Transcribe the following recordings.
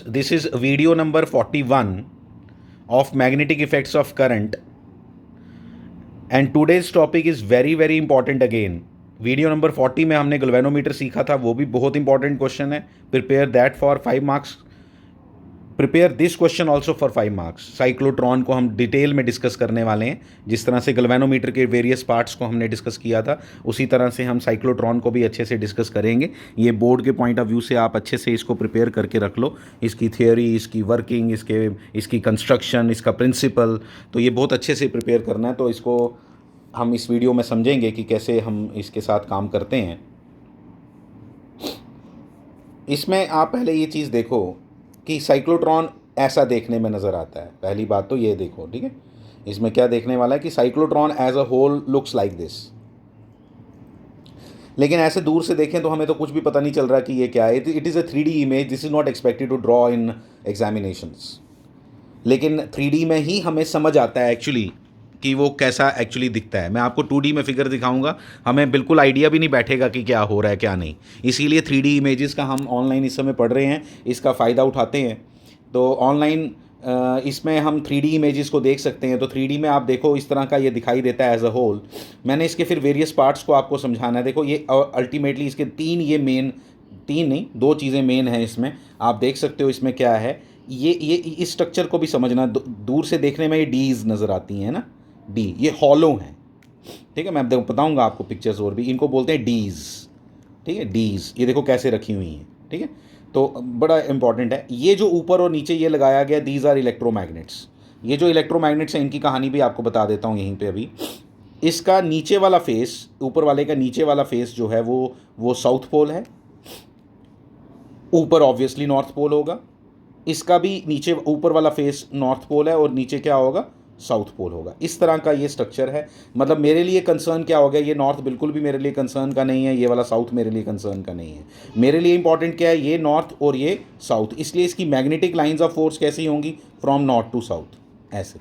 this is video number 41 of magnetic effects of current, and today's topic is very important again. Video number 40 में हमने गल्वेनोमीटर सीखा था, वो भी बहुत इंपॉर्टेंट क्वेश्चन है. Prepare that for 5 marks. Prepare this question also for 5 marks. Cyclotron को हम डिटेल में डिस्कस करने वाले हैं. जिस तरह से गल्वेनोमीटर के वेरियस पार्ट्स को हमने डिस्कस किया था, उसी तरह से हम साइक्लोट्रॉन को भी अच्छे से डिस्कस करेंगे. ये बोर्ड के पॉइंट ऑफ व्यू से आप अच्छे से इसको प्रिपेयर करके रख लो. इसकी थियोरी, इसकी वर्किंग, इसकी कंस्ट्रक्शन, इसका प्रिंसिपल, तो ये बहुत अच्छे से प्रिपेयर करना है. तो इसको हम इस वीडियो में समझेंगे कि कैसे हम इसके साथ काम करते हैं. इसमें आप पहले ये चीज़ देखो कि साइक्लोट्रॉन ऐसा देखने में नज़र आता है. पहली बात तो ये देखो, ठीक है. इसमें क्या देखने वाला है कि cyclotron as a whole looks like this. लेकिन ऐसे दूर से देखें तो हमें तो कुछ भी पता नहीं चल रहा कि ये क्या है. It is a 3D image. This is not expected to draw in examinations. लेकिन 3D में ही हमें समझ आता है एक्चुअली कि वो कैसा एक्चुअली दिखता है. मैं आपको 2D में फिगर दिखाऊंगा, हमें बिल्कुल आइडिया भी नहीं बैठेगा कि क्या हो रहा है क्या नहीं. इसीलिए 3D इमेजेस का हम ऑनलाइन इस समय पढ़ रहे हैं, इसका फ़ायदा उठाते हैं. तो ऑनलाइन इसमें हम 3D इमेजेस को देख सकते हैं. तो 3D में आप देखो इस तरह का ये दिखाई देता है एज अ होल. मैंने इसके फिर वेरियस पार्ट्स को आपको समझाना है. देखो ये अल्टीमेटली इसके दो चीज़ें मेन हैं इसमें. आप देख सकते हो इसमें क्या है. ये इस स्ट्रक्चर को भी समझना. दूर से देखने में ये डीज नज़र आती हैं ना, डी, ये हॉलो हैं, ठीक है. मैं बताऊंगा आपको पिक्चर्स और भी. इनको बोलते हैं डीज, ठीक है. डीज ये देखो कैसे रखी हुई हैं, ठीक है. तो बड़ा इंपॉर्टेंट है. ये जो ऊपर और नीचे ये लगाया गया, दीज आर इलेक्ट्रोमैग्नेट्स. ये जो इलेक्ट्रोमैग्नेट्स हैं इनकी कहानी भी आपको बता देता हूँ यहीं पे अभी. इसका नीचे वाला फेस, ऊपर वाले का नीचे वाला फेस जो है वो साउथ पोल है. ऊपर ऑब्वियसली नॉर्थ पोल होगा. इसका भी नीचे ऊपर वाला फेस नॉर्थ पोल है और नीचे क्या होगा, साउथ पोल होगा. इस तरह का ये स्ट्रक्चर है. मतलब मेरे लिए कंसर्न क्या हो गया, ये नॉर्थ बिल्कुल भी मेरे लिए कंसर्न का नहीं है, ये वाला साउथ मेरे लिए कंसर्न का नहीं है. मेरे लिए इंपॉर्टेंट क्या है, ये नॉर्थ और ये साउथ. इसलिए इसकी मैग्नेटिक लाइंस ऑफ फोर्स कैसी होंगी, फ्रॉम नॉर्थ टू साउथ. ऐसे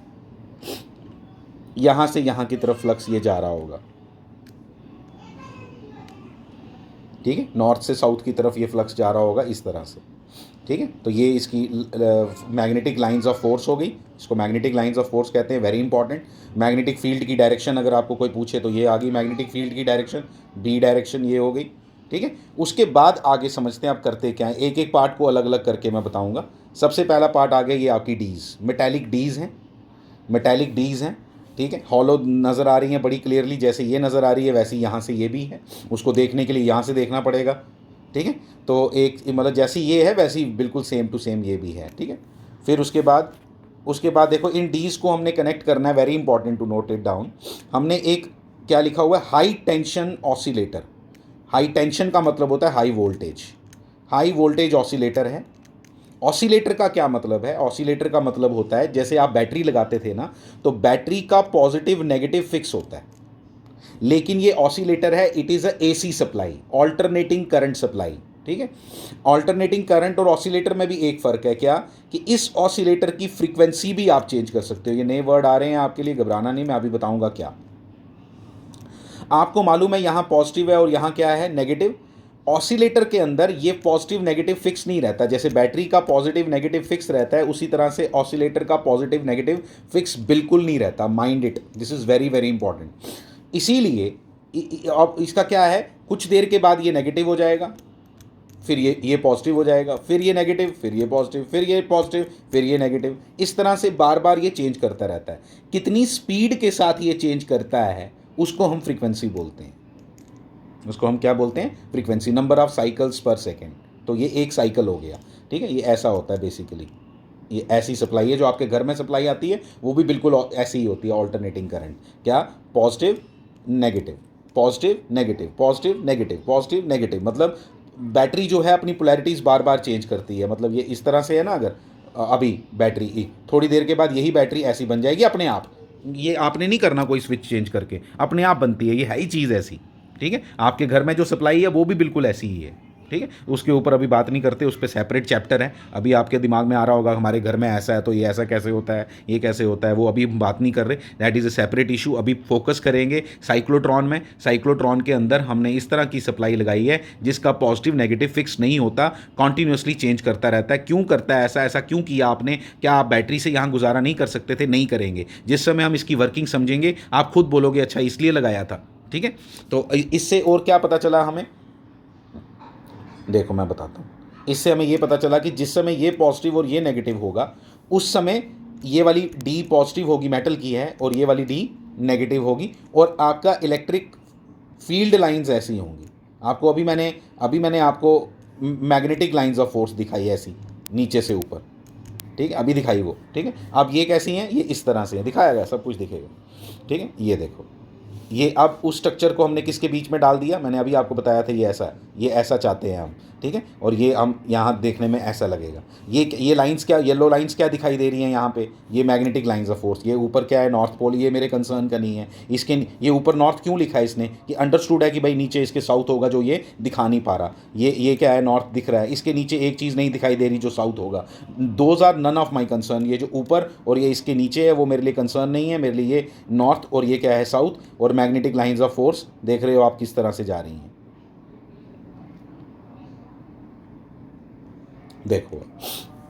यहां से यहां की तरफ फ्लक्स ये जा रहा होगा, ठीक है. नॉर्थ से साउथ की तरफ ये फ्लक्स जा रहा होगा इस तरह से, ठीक है. तो ये इसकी मैग्नेटिक लाइंस ऑफ फोर्स हो गई. इसको मैग्नेटिक लाइंस ऑफ फोर्स कहते हैं. Very important. मैग्नेटिक फील्ड की डायरेक्शन अगर आपको कोई पूछे तो ये आ गई मैग्नेटिक फील्ड की डायरेक्शन, डी डायरेक्शन ये हो गई, ठीक है. उसके बाद आगे समझते हैं आप करते क्या है. एक एक पार्ट को अलग अलग करके मैं बताऊंगा. सबसे पहला पार्ट आ गया ये आपकी डीज. मेटैलिक डीज हैं, मेटैलिक डीज हैं, ठीक है. हॉलो नज़र आ रही हैं बड़ी क्लियरली. जैसे ये नज़र आ रही है वैसे यहाँ से ये भी है. उसको देखने के लिए यहाँ से देखना पड़ेगा, ठीक है. तो एक मतलब जैसी ये है वैसी बिल्कुल सेम टू सेम ये भी है, ठीक है. फिर उसके बाद देखो इन डीज को हमने कनेक्ट करना है. Very important to note it down. हमने एक क्या लिखा हुआ है, high tension oscillator. High tension का मतलब होता है high voltage. High voltage oscillator है. ऑसिलेटर का क्या मतलब है, ऑसिलेटर का मतलब होता है जैसे आप बैटरी लगाते थे ना, तो बैटरी का पॉजिटिव नेगेटिव फिक्स होता है. लेकिन ये ऑसिलेटर है, it is a AC supply, alternating current supply, ठीक है. ऑल्टरनेटिंग करंट और ऑसिलेटर में भी एक फ़र्क है क्या, कि इस ऑसिलेटर की फ्रीक्वेंसी भी आप चेंज कर सकते हो. ये नए वर्ड आ रहे हैं आपके लिए, घबराना नहीं, मैं अभी बताऊंगा क्या. आपको मालूम है यहाँ पॉजिटिव है और यहाँ क्या है, नेगेटिव. ऑसिलेटर के अंदर ये पॉजिटिव नेगेटिव फिक्स नहीं रहता. जैसे बैटरी का पॉजिटिव नेगेटिव फिक्स रहता है, उसी तरह से ऑसिलेटर का पॉजिटिव नेगेटिव फिक्स बिल्कुल नहीं रहता. Mind it, this is very very important. इसीलिए अब इसका क्या है, कुछ देर के बाद ये नेगेटिव हो जाएगा, फिर ये पॉजिटिव हो जाएगा, फिर ये नेगेटिव, फिर ये पॉजिटिव, फिर ये पॉजिटिव, फिर ये नेगेटिव. इस तरह से बार बार ये चेंज करता रहता है. कितनी स्पीड के साथ ये चेंज करता है उसको हम फ्रीक्वेंसी बोलते हैं. उसको हम क्या बोलते हैं, frequency. Number of cycles per second. तो ये एक साइकिल हो गया, ठीक है. ये ऐसा होता है बेसिकली. ये ऐसी सप्लाई है जो आपके घर में सप्लाई आती है, वो भी बिल्कुल ऐसी ही होती है, ऑल्टरनेटिंग करंट. क्या, positive negative, positive negative, positive negative, positive negative. मतलब बैटरी जो है अपनी पोलैरिटीज़ बार बार चेंज करती है. मतलब ये इस तरह से है ना, अगर अभी बैटरी, थोड़ी देर के बाद यही बैटरी ऐसी बन जाएगी अपने आप. ये आपने नहीं करना कोई स्विच चेंज करके, अपने आप बनती है. ये है ही चीज़ ऐसी, ठीक है. आपके घर में जो सप्लाई है वो भी बिल्कुल ऐसी ही है, ठीक है, उसके ऊपर अभी बात नहीं करते, उस पर सेपरेट चैप्टर है। अभी आपके दिमाग में आ रहा होगा हमारे घर में ऐसा है तो ये ऐसा कैसे होता है, ये कैसे होता है, वो अभी हम बात नहीं कर रहे, that is a separate issue. अभी फोकस करेंगे साइक्लोट्रॉन में। साइक्लोट्रॉन के अंदर हमने इस तरह की सप्लाई लगाई है जिसका पॉजिटिव नेगेटिव फिक्स नहीं होता, कॉन्टीन्यूसली चेंज करता रहता है। क्यों करता है ऐसा, ऐसा क्यों किया आपने? क्या आप बैटरी से यहाँ गुजारा नहीं कर सकते थे? नहीं करेंगे। जिस समय हम इसकी वर्किंग समझेंगे आप खुद बोलोगे अच्छा इसलिए लगाया था। ठीक है, तो इससे और क्या पता चला हमें, देखो मैं बताता हूँ। इससे हमें ये पता चला कि जिस समय ये पॉजिटिव और ये नेगेटिव होगा उस समय ये वाली डी पॉजिटिव होगी, मेटल की है, और ये वाली डी नेगेटिव होगी, और आपका इलेक्ट्रिक फील्ड लाइंस ऐसी होंगी। आपको अभी मैंने आपको मैग्नेटिक लाइंस ऑफ फोर्स दिखाई ऐसी नीचे से ऊपर, ठीक है, अभी दिखाई वो। ठीक है, अब ये कैसी हैं, ये इस तरह से है, दिखाया गया, सब कुछ दिखेगा। ठीक है, ये देखो, ये अब उस स्ट्रक्चर को हमने किसके बीच में डाल दिया, मैंने अभी आपको बताया था ये ऐसा है, ये ऐसा चाहते हैं हम। ठीक है, और ये हम यहाँ देखने में ऐसा लगेगा। ये लाइंस क्या, येलो लाइंस क्या दिखाई दे रही हैं यहाँ पे, ये मैग्नेटिक लाइंस ऑफ फोर्स। ये ऊपर क्या है, नॉर्थ पोल, ये मेरे कंसर्न का नहीं है। इसके ये ऊपर नॉर्थ क्यों लिखा है इसने, कि अंडरस्टूड है कि भाई नीचे इसके साउथ होगा जो ये दिखा नहीं पा रहा। ये क्या है, नॉर्थ दिख रहा है, इसके नीचे एक चीज़ नहीं दिखाई दे रही जो साउथ होगा। Those are none of my concern. ये जो ऊपर और ये इसके नीचे है वो मेरे लिए कंसर्न नहीं है। मेरे लिए ये नॉर्थ और ये क्या है, साउथ, और मैग्नेटिक लाइंस ऑफ फोर्स देख रहे हो आप किस तरह से जा रही हैं, देखो।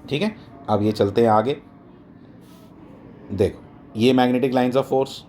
ठीक है, अब ये चलते हैं आगे। देखो ये मैग्नेटिक लाइंस ऑफ फोर्स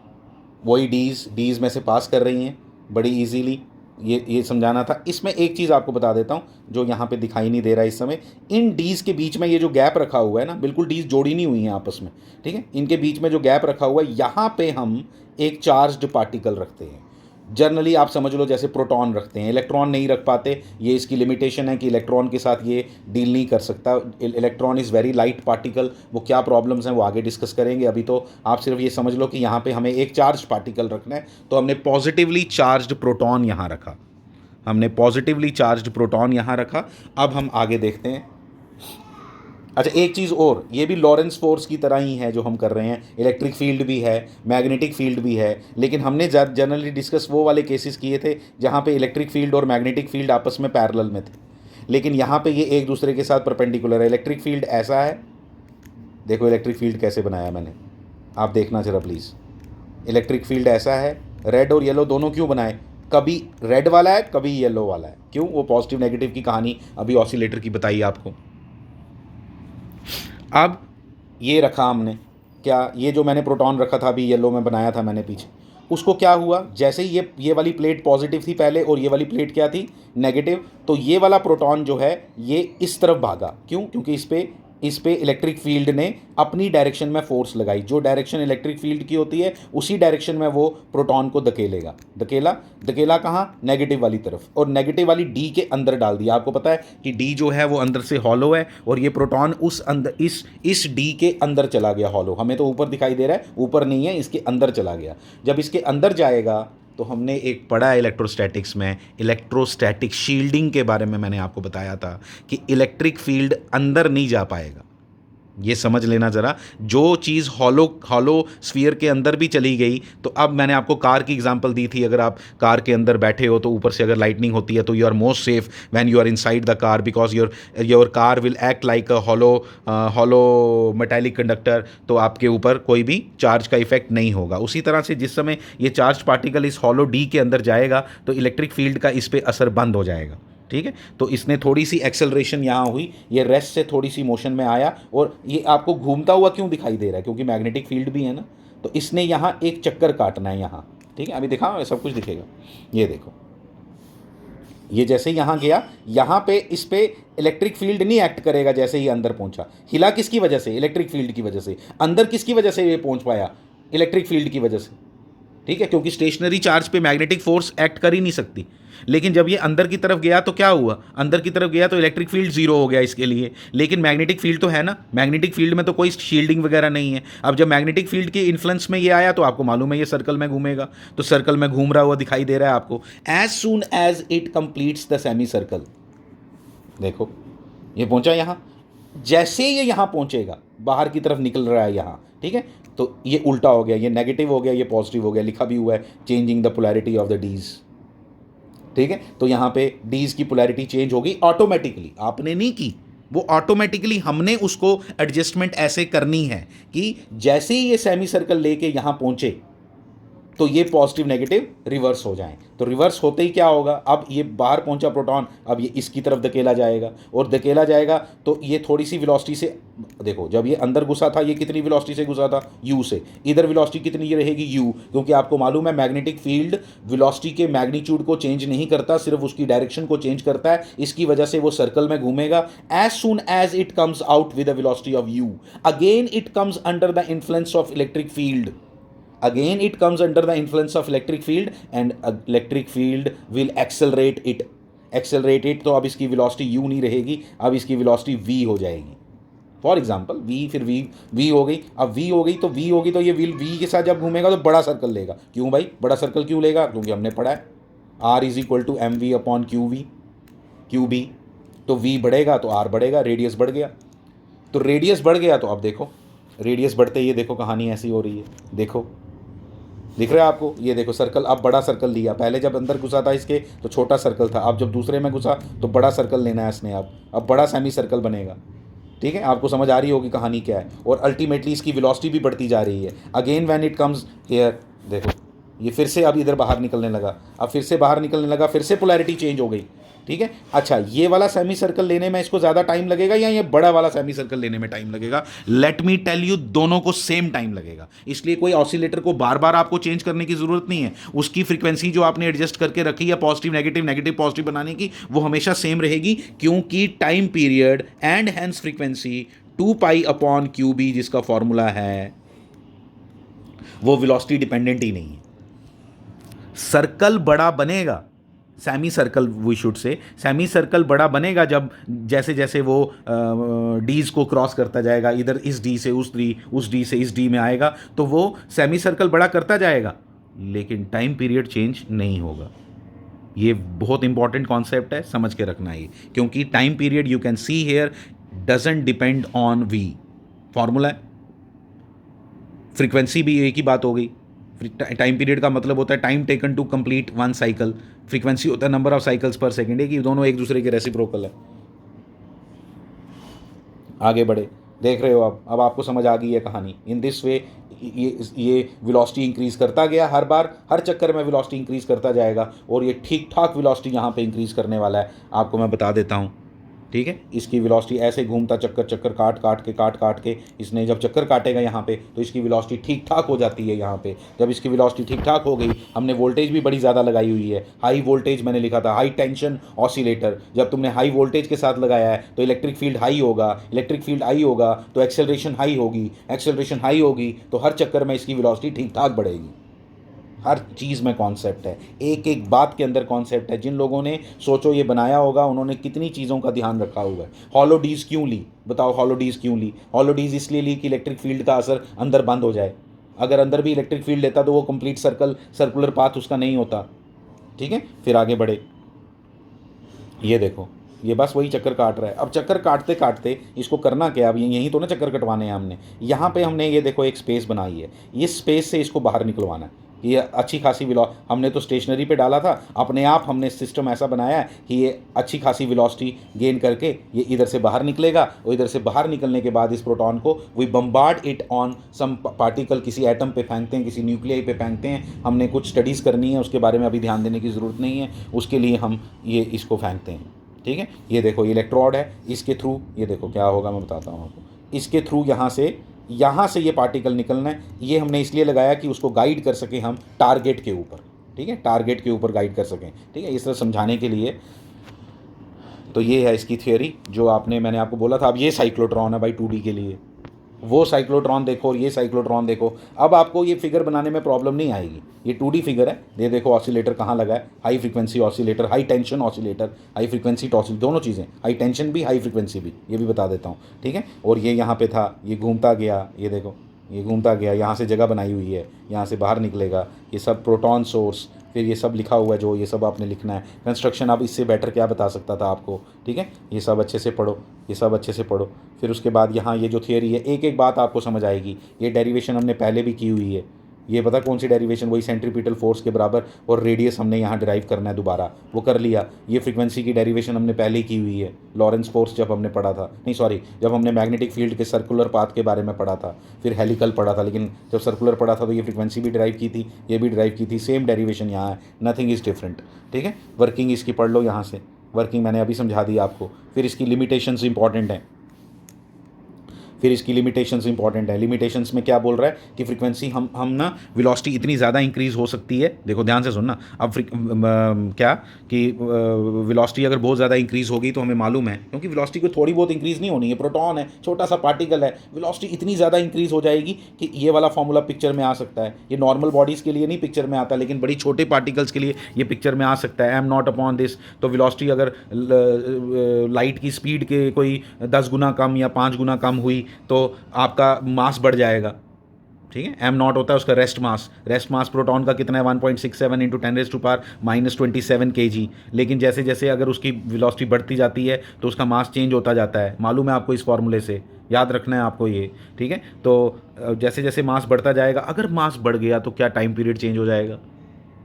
वही डीज में से पास कर रही हैं बड़ी इजीली। ये समझाना था। इसमें एक चीज़ आपको बता देता हूँ जो यहाँ पे दिखाई नहीं दे रहा है इस समय। इन डीज के बीच में ये जो गैप रखा हुआ है ना, बिल्कुल डीज जोड़ी नहीं हुई हैं आपस में। ठीक है, इनके बीच में जो गैप रखा हुआ है, यहाँ पे हम एक चार्ज्ड पार्टिकल रखते हैं। जनरली आप समझ लो जैसे प्रोटॉन रखते हैं, इलेक्ट्रॉन नहीं रख पाते। ये इसकी लिमिटेशन है कि इलेक्ट्रॉन के साथ ये डील नहीं कर सकता। Electron is very light particle. वो क्या प्रॉब्लम्स हैं वो आगे डिस्कस करेंगे। अभी तो आप सिर्फ ये समझ लो कि यहाँ पे हमें एक चार्ज पार्टिकल रखना है, तो हमने पॉजिटिवली चार्ज्ड प्रोटॉन यहाँ रखा। हमने पॉजिटिवली चार्ज्ड प्रोटॉन यहाँ रखा। अब हम आगे देखते हैं। अच्छा, एक चीज़ और, ये भी लॉरेंस फोर्स की तरह ही है जो हम कर रहे हैं। इलेक्ट्रिक फील्ड भी है, मैग्नेटिक फील्ड भी है, लेकिन हमने जनरली डिस्कस वो वाले केसेस किए थे जहाँ पे इलेक्ट्रिक फील्ड और मैग्नेटिक फील्ड आपस में पैरेलल में थे, लेकिन यहाँ पे ये एक दूसरे के साथ परपेंडिकुलर है। इलेक्ट्रिक फील्ड ऐसा है, देखो इलेक्ट्रिक फील्ड कैसे बनाया मैंने, आप देखना जरा प्लीज़। इलेक्ट्रिक फील्ड ऐसा है, रेड और येलो दोनों क्यों बनाए, कभी रेड वाला है कभी येलो वाला है, क्यों? वो पॉजिटिव नेगेटिव की कहानी अभी ऑसिलेटर की बताई आपको। अब ये रखा हमने, क्या ये जो मैंने प्रोटॉन रखा था अभी येलो में बनाया था मैंने पीछे, उसको क्या हुआ, जैसे ही ये वाली प्लेट पॉजिटिव थी पहले और ये वाली प्लेट क्या थी, नेगेटिव, तो ये वाला प्रोटॉन जो है ये इस तरफ भागा। क्यों? क्योंकि इस पे इलेक्ट्रिक फील्ड ने अपनी डायरेक्शन में फोर्स लगाई। जो डायरेक्शन इलेक्ट्रिक फील्ड की होती है उसी डायरेक्शन में वो प्रोटॉन को धकेलेगा। धकेला कहाँ? नेगेटिव वाली तरफ, और नेगेटिव वाली डी के अंदर डाल दिया। आपको पता है कि डी जो है वो अंदर से हॉलो है, और ये प्रोटॉन उस अंदर इस डी के अंदर चला गया हॉलो। हमें तो ऊपर दिखाई दे रहा है, ऊपर नहीं है, इसके अंदर चला गया। जब इसके अंदर जाएगा तो हमने एक पढ़ा है इलेक्ट्रोस्टैटिक्स में, इलेक्ट्रोस्टैटिक शील्डिंग के बारे में मैंने आपको बताया था कि इलेक्ट्रिक फील्ड अंदर नहीं जा पाएगा। ये समझ लेना ज़रा, जो चीज़ हॉलो स्फीयर के अंदर भी चली गई, तो अब मैंने आपको कार की एग्जांपल दी थी। अगर आप कार के अंदर बैठे हो तो ऊपर से अगर लाइटनिंग होती है तो you are most safe when you are inside the car, because your car will act like a hollow metallic conductor. तो आपके ऊपर कोई भी चार्ज का इफेक्ट नहीं होगा। उसी तरह से जिस समय ये चार्ज पार्टिकल इस हॉलो डी के अंदर जाएगा तो इलेक्ट्रिक फील्ड का इस पर असर बंद हो जाएगा। ठीक है, तो इसने थोड़ी सी एक्सेलरेशन यहाँ हुई, ये रेस्ट से थोड़ी सी मोशन में आया, और ये आपको घूमता हुआ क्यों दिखाई दे रहा है? क्योंकि मैग्नेटिक फील्ड भी है ना, तो इसने यहाँ एक चक्कर काटना है यहाँ। ठीक है, अभी दिखाओ, सब कुछ दिखेगा। ये देखो, ये जैसे यहाँ गया, यहाँ पे इस पे इलेक्ट्रिक फील्ड नहीं एक्ट करेगा। जैसे ही अंदर पहुँचा, हिला किसकी वजह से? इलेक्ट्रिक फील्ड की वजह से। अंदर किसकी वजह से ये पहुँच पाया? इलेक्ट्रिक फील्ड की वजह से। ठीक है, क्योंकि स्टेशनरी चार्ज पे मैग्नेटिक फोर्स एक्ट कर ही नहीं सकती। लेकिन जब ये अंदर की तरफ गया तो क्या हुआ? अंदर की तरफ गया तो इलेक्ट्रिक फील्ड जीरो हो गया इसके लिए, लेकिन मैग्नेटिक फील्ड तो है ना। मैग्नेटिक फील्ड में तो कोई शील्डिंग वगैरह नहीं है। अब जब मैग्नेटिक फील्ड के इन्फ्लुएंस में ये आया तो आपको मालूम है ये सर्कल में घूमेगा, तो सर्कल में घूम रहा हुआ दिखाई दे रहा है आपको। As soon as it completes the semi circle, देखो ये पहुंचा यहाँ, जैसे ये यहाँ पहुंचेगा बाहर की तरफ निकल रहा है यहाँ। ठीक है, तो ये उल्टा हो गया, ये नेगेटिव हो गया, ये पॉजिटिव हो गया। लिखा भी हुआ है changing the polarity of the डीज। ठीक है, तो यहाँ पे डीज की पोलैरिटी चेंज होगी ऑटोमेटिकली, आपने नहीं की, वो ऑटोमेटिकली हमने उसको एडजस्टमेंट ऐसे करनी है कि जैसे ही ये सेमी सर्कल लेके यहाँ पहुंचे तो ये पॉजिटिव नेगेटिव रिवर्स हो जाएं। तो रिवर्स होते ही क्या होगा, अब ये बाहर पहुंचा प्रोटॉन, अब ये इसकी तरफ धकेला जाएगा, और धकेला जाएगा तो ये थोड़ी सी वेलोसिटी से, देखो जब ये अंदर घुसा था ये कितनी वेलोसिटी से घुसा था, u से, इधर वेलोसिटी कितनी ये रहेगी u, क्योंकि आपको मालूम है मैग्नेटिक फील्ड वेलोसिटी के मैग्नीट्यूड को चेंज नहीं करता, सिर्फ उसकी डायरेक्शन को चेंज करता है, इसकी वजह से वो सर्कल में घूमेगा। As soon as it comes out with the velocity of u, again it comes under the influence of electric field, again it comes under the influence of electric field and electric field will accelerate it, तो अब इसकी velocity u नहीं रहेगी, अब इसकी velocity v हो जाएगी। For example v, फिर v हो गई, अब v हो गई तो ये व्हील v के साथ जब घूमेगा तो बड़ा सर्कल लेगा। क्यों भाई बड़ा सर्कल क्यों लेगा, क्योंकि हमने पढ़ा है r is equal to M V upon Q B, तो v बढ़ेगा तो r बढ़ेगा, रेडियस बढ़ गया, तो रेडियस बढ़ गया तो अब देखो रेडियस बढ़ते ही देखो कहानी ऐसी हो रही है, देखो दिख रहा है आपको, ये देखो सर्कल, अब बड़ा सर्कल लिया, पहले जब अंदर घुसा था इसके तो छोटा सर्कल था, अब जब दूसरे में घुसा तो बड़ा सर्कल लेना है इसने, अब बड़ा सेमी सर्कल बनेगा। ठीक है, आपको समझ आ रही होगी कहानी क्या है, और अल्टीमेटली इसकी वेलोसिटी भी बढ़ती जा रही है। Again when it comes here, देखो ये फिर से अब इधर बाहर निकलने लगा, अब फिर से बाहर निकलने लगा, फिर से पोलैरिटी चेंज हो गई। ठीक है, अच्छा ये वाला सेमी सर्कल लेने में इसको ज़्यादा टाइम लगेगा या ये बड़ा वाला सेमी सर्कल लेने में टाइम लगेगा? लेट मी टेल यू, दोनों को सेम टाइम लगेगा। इसलिए कोई ऑसिलेटर को बार बार आपको चेंज करने की ज़रूरत नहीं है, उसकी फ्रीक्वेंसी जो आपने एडजस्ट करके रखी है पॉजिटिव नेगेटिव नेगेटिव पॉजिटिव बनाने की, वो हमेशा सेम रहेगी, क्योंकि time period and hence frequency 2 upon Q B जिसका फॉर्मूला है वो वेलोसिटी डिपेंडेंट ही नहीं है। सर्कल बड़ा बनेगा, semi circle we should say, semi circle बड़ा बनेगा जब जैसे जैसे वो डीज को क्रॉस करता जाएगा, इधर इस डी से उस डी से इस डी में आएगा, तो वो सेमी सर्कल बड़ा करता जाएगा, लेकिन टाइम पीरियड चेंज नहीं होगा। ये बहुत इंपॉर्टेंट कॉन्सेप्ट है, समझ के रखना है, क्योंकि time period you can see here doesn't depend on V, formula है। फ्रीक्वेंसी भी एक ही बात हो गई, टाइम पीरियड का मतलब होता है time taken to complete one cycle, frequency होता है number of cycles per second, है कि दोनों एक दूसरे के रेसिप्रोकल है। आगे बढ़े, देख रहे हो अब आपको समझ आ गई है कहानी। इन दिस वे ये वेलोसिटी इंक्रीज करता गया, हर बार हर चक्कर में वेलोसिटी इंक्रीज करता जाएगा, और ये ठीक ठाक वेलोसिटी यहाँ पे इंक्रीज करने वाला है, आपको मैं बता देता हूँ। ठीक है, इसकी वेलोसिटी ऐसे घूमता चक्कर काट के इसने जब चक्कर काटेगा यहाँ पे तो इसकी वेलोसिटी ठीक ठाक हो जाती है। यहाँ पे जब इसकी वेलोसिटी ठीक ठाक हो गई, हमने वोल्टेज भी बड़ी ज़्यादा लगाई हुई है, हाई वोल्टेज मैंने लिखा था, हाई टेंशन ऑसिलेटर। जब तुमने हाई वोल्टेज के साथ लगाया है तो इलेक्ट्रिक फील्ड हाई होगा, इलेक्ट्रिक फील्ड हाई होगा तो एक्सेलरेशन हाई होगी, एक्सेलरेशन हाई होगी तो हर चक्कर में इसकी वेलोसिटी ठीक ठाक बढ़ेगी। हर चीज़ में कॉन्सेप्ट है, एक एक बात के अंदर कॉन्सेप्ट है। जिन लोगों ने सोचो ये बनाया होगा उन्होंने कितनी चीज़ों का ध्यान रखा हुआ है। हॉलोडीज़ क्यों ली, बताओ हॉलोडीज़ क्यों ली? हॉलोडीज़ इसलिए ली कि इलेक्ट्रिक फील्ड का असर अंदर बंद हो जाए। अगर अंदर भी इलेक्ट्रिक फील्ड लेता तो वो कंप्लीट सर्कुलर पाथ उसका नहीं होता। ठीक है, फिर आगे बढ़े, ये देखो ये बस वही चक्कर काट रहा है। अब चक्कर काटते काटते इसको करना क्या, अब यहीं तो ना चक्कर कटवाने हैं हमने। यहाँ पे हमने ये देखो एक स्पेस बनाई है, इस स्पेस से इसको बाहर निकलवाना है। ये अच्छी खासी हमने तो स्टेशनरी पे डाला था, अपने आप हमने सिस्टम ऐसा बनाया है कि ये अच्छी खासी वेलोसिटी गेन करके ये इधर से बाहर निकलेगा, और इधर से बाहर निकलने के बाद इस प्रोटॉन को we bombard it on some particle, किसी एटम पे फेंकते हैं, किसी न्यूक्लियाई पे फेंकते हैं। हमने कुछ स्टडीज़ करनी है, उसके बारे में अभी ध्यान देने की ज़रूरत नहीं है, उसके लिए हम ये इसको फेंकते हैं। ठीक है, ये देखो ये इलेक्ट्रोड है, इसके थ्रू ये देखो क्या होगा मैं बताता हूँ आपको। इसके थ्रू यहाँ से ये पार्टिकल निकलना है। ये हमने इसलिए लगाया कि उसको गाइड कर सकें हम टारगेट के ऊपर। ठीक है, टारगेट के ऊपर गाइड कर सकें। ठीक है, इस तरह समझाने के लिए। तो ये है इसकी थियोरी जो मैंने आपको बोला था। अब ये साइक्लोट्रॉन है भाई 2D के लिए, वो साइक्लोट्रॉन देखो और ये साइक्लोट्रॉन देखो। अब आपको ये फिगर बनाने में प्रॉब्लम नहीं आएगी, ये 2D फिगर है। ये देखो ऑसिलेटर कहाँ लगा है, high frequency oscillator, high tension oscillator, high frequency oscillator, दोनों चीज़ें, हाई टेंशन भी हाई फ्रीक्वेंसी भी, ये भी बता देता हूँ। ठीक है, और ये यहाँ पे था, ये घूमता गया, ये देखो ये घूमता गया, यहाँ से जगह बनाई हुई है, यहाँ से बाहर निकलेगा। ये सब प्रोटॉन सोर्स, फिर ये सब लिखा हुआ है जो, ये सब आपने लिखना है। कंस्ट्रक्शन अब इससे बेटर क्या बता सकता था आपको। ठीक है, ये सब अच्छे से पढ़ो, ये सब अच्छे से पढ़ो। फिर उसके बाद यहाँ ये जो थियोरी है, एक एक बात आपको समझ आएगी। ये डेरिवेशन हमने पहले भी की हुई है, ये पता कौन सी डेरिवेशन, वही सेंट्रीपिटल फोर्स के बराबर, और रेडियस हमने यहाँ ड्राइव करना है दोबारा, वो कर लिया। ये फ्रीक्वेंसी की डेरिवेशन हमने पहले ही की हुई है, लॉरेंस फोर्स जब हमने पढ़ा था, नहीं सॉरी, जब हमने मैग्नेटिक फील्ड के सर्कुलर पाथ के बारे में पढ़ा था, फिर हेलिकल पढ़ा था, लेकिन जब सर्कुलर पढ़ा था तो ये फ्रीक्वेंसी भी ड्राइव की थी, ये भी ड्राइव की थी, सेम डेरिवेशन यहाँ है, नथिंग इज़ डिफरेंट। ठीक है, वर्किंग इसकी पढ़ लो यहाँ से, वर्किंग मैंने अभी समझा दी आपको। फिर इसकी लिमिटेशंस इंपॉर्टेंट हैं, फिर इसकी लिमिटेशंस इंपॉर्टेंट है। लिमिटेशंस में क्या बोल रहा है कि फ्रीक्वेंसी हम ना वेलोसिटी इतनी ज़्यादा इंक्रीज़ हो सकती है, देखो ध्यान से सुनना। अब क्या कि वेलोसिटी अगर बहुत ज़्यादा इंक्रीज़ होगी तो हमें मालूम है, क्योंकि वेलोसिटी को थोड़ी बहुत इंक्रीज़ नहीं होनी है, प्रोटॉन है, छोटा सा पार्टिकल है, वेलोसिटी इतनी ज़्यादा इंक्रीज़ हो जाएगी कि ये वाला फॉर्मूला पिक्चर में आ सकता है। ये नॉर्मल बॉडीज़ के लिए नहीं पिक्चर में आता, लेकिन बड़ी छोटे पार्टिकल्स के लिए ये पिक्चर में आ सकता है। एम नॉट अपॉन दिस, तो वेलोसिटी अगर लाइट की स्पीड के कोई 10 गुना कम या 5 गुना कम हुई तो आपका मास बढ़ जाएगा। ठीक है, एम नॉट होता है उसका rest mass, rest mass proton का कितना है 1.67 इंटू 10⁻⁻27 kg। लेकिन जैसे जैसे अगर उसकी वेलोसिटी बढ़ती जाती है तो उसका मास चेंज होता जाता है, मालूम है आपको, इस फॉर्मूले से याद रखना है आपको ये। ठीक है, तो जैसे जैसे मास बढ़ता जाएगा, अगर मास बढ़ गया तो क्या टाइम पीरियड चेंज हो जाएगा,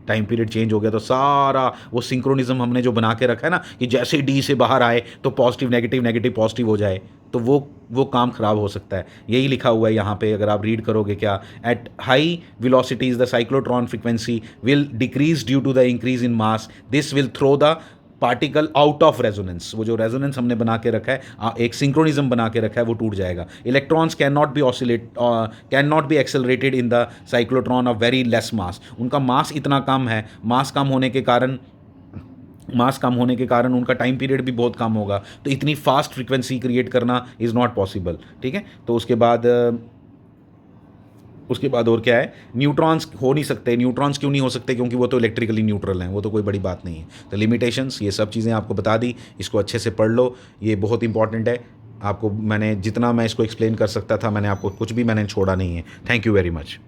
टाइम पीरियड चेंज हो गया तो सारा वो सिंक्रोनिज्म हमने जो बना के रखा है ना कि जैसे डी से बाहर आए तो पॉजिटिव नेगेटिव, नेगेटिव पॉजिटिव हो जाए, तो वो काम खराब हो सकता है। यही लिखा हुआ है यहाँ पे, अगर आप रीड करोगे क्या, at high velocities the cyclotron frequency will decrease due to the increase in mass, this will throw the particle out of resonance. वो जो रेजोनेंस हमने बना के रखा है, एक सिंक्रोनिज्म बना के रखा है, वो टूट जाएगा। Electrons can not be oscillate, can not be accelerated in the cyclotron of very less मास। उनका मास इतना कम है, मास कम होने के कारण उनका टाइम पीरियड भी बहुत कम होगा, तो इतनी फास्ट फ्रीक्वेंसी क्रिएट करना इज़ नॉट पॉसिबल। ठीक है, तो उसके बाद और क्या है, न्यूट्रॉन्स हो नहीं सकते। न्यूट्रॉन्स क्यों नहीं हो सकते, क्योंकि वो तो इलेक्ट्रिकली न्यूट्रल हैं, वो तो कोई बड़ी बात नहीं है। तो लिमिटेशंस, ये सब चीज़ें आपको बता दी, इसको अच्छे से पढ़ लो, ये बहुत इंपॉर्टेंट है। आपको मैंने जितना मैं इसको एक्सप्लेन कर सकता था, मैंने आपको कुछ भी मैंने छोड़ा नहीं है। Thank you very much.